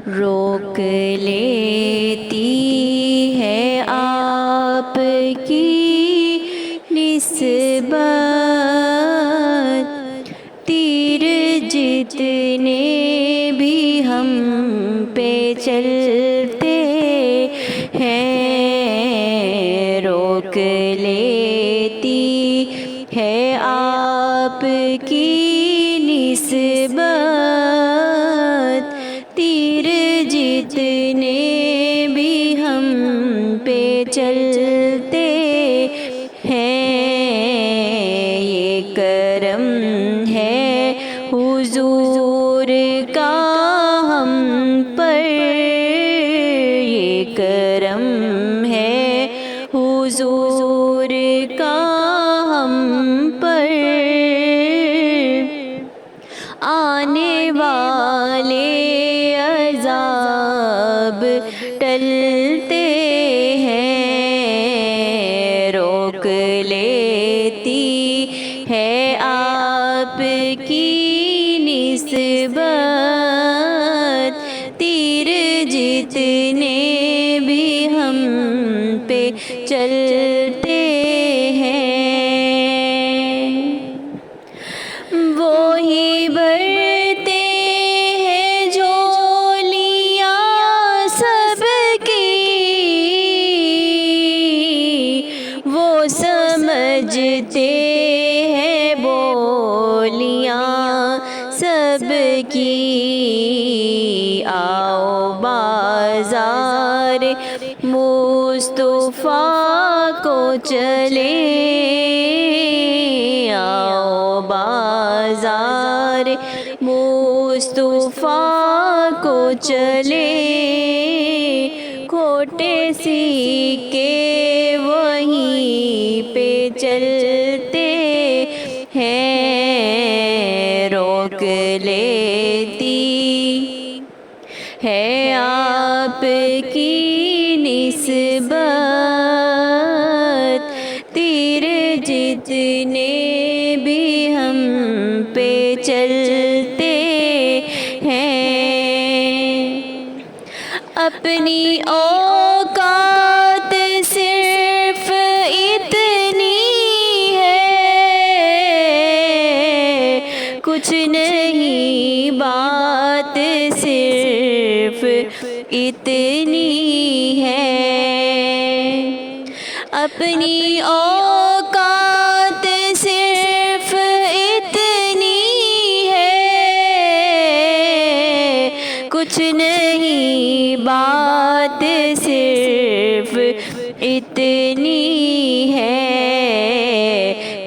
روک لیتی ہے آپ کی نسبت، تیر جتنے بھی ہم پہ چلتے ہیں، روک لیتی ہے آپ کی نسبت، تیر جتنے بھی ہم پہ چلتے ہیں، یہ کرم ہے حضور کا ہم پر، یہ کرم ہے حضور کا ہم پر، آنے والے عذاب ٹلتے ہیں، روک لیتی ہے آپ کی نسبت، تیر جتنے بھی ہم پہ چلتے ہیں، وہی بھرتے ہیں جھولیاں سب کی، وہ سمجھتے ہیں بولیاں سب کی، آؤ بازار مصطفیٰ کو چلیں، آؤ بازار مصطفیٰ کو چلیں، کھوٹے سکے وہیں پہ چلتے ہیں، روک لیتی ہے آپ کی نسبت، تیر جتنے بھی ہم پہ چلتے ہیں، اپنی اوقات صرف اتنی ہے، کچھ نہیں بات صرف اتنی ہے، اپنی اوقات صرف اتنی ہے، کچھ نہیں بات صرف اتنی ہے،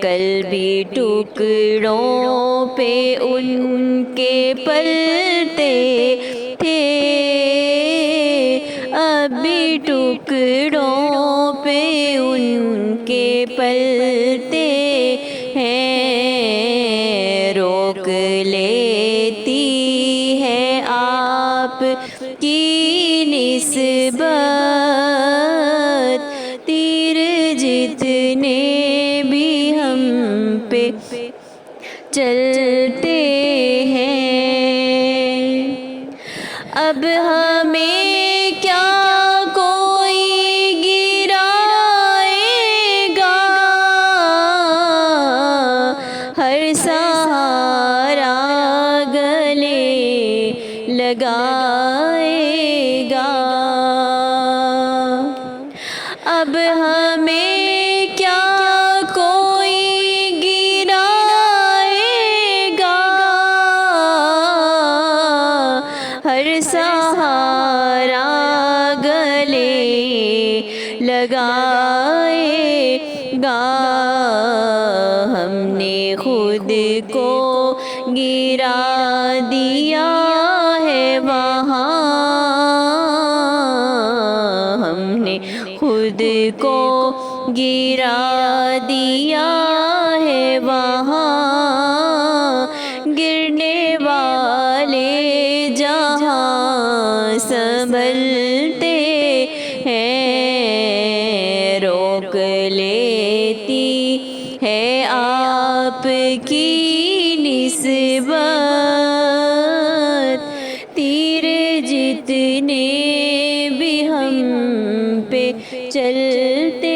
کل بھی ٹکڑوں پہ ان کے پلتے تھے، اب بھی ٹکڑوں پہ ان کے پلتے ہیں، روک لیتی ہے آپ کی نسبت، تیر جتنے بھی ہم پہ چلتے ہیں، اب ہمیں کیا کوئی گرائے گا، ہر سہارا گلے لگائے گا، اب ہمیں کیا کوئی گرائے گا، ہر سہارا گلے لگائے گا، ہم نے خود کو گرا دیا ہے وہاں، ہم نے خود کو گرا دیا ہے وہاں، گرنے والے جہاں سنبھلتے ہیں، روک لیتی ہے آپ کی نسبت، تیر جتنے بھی ہم پہ چلتے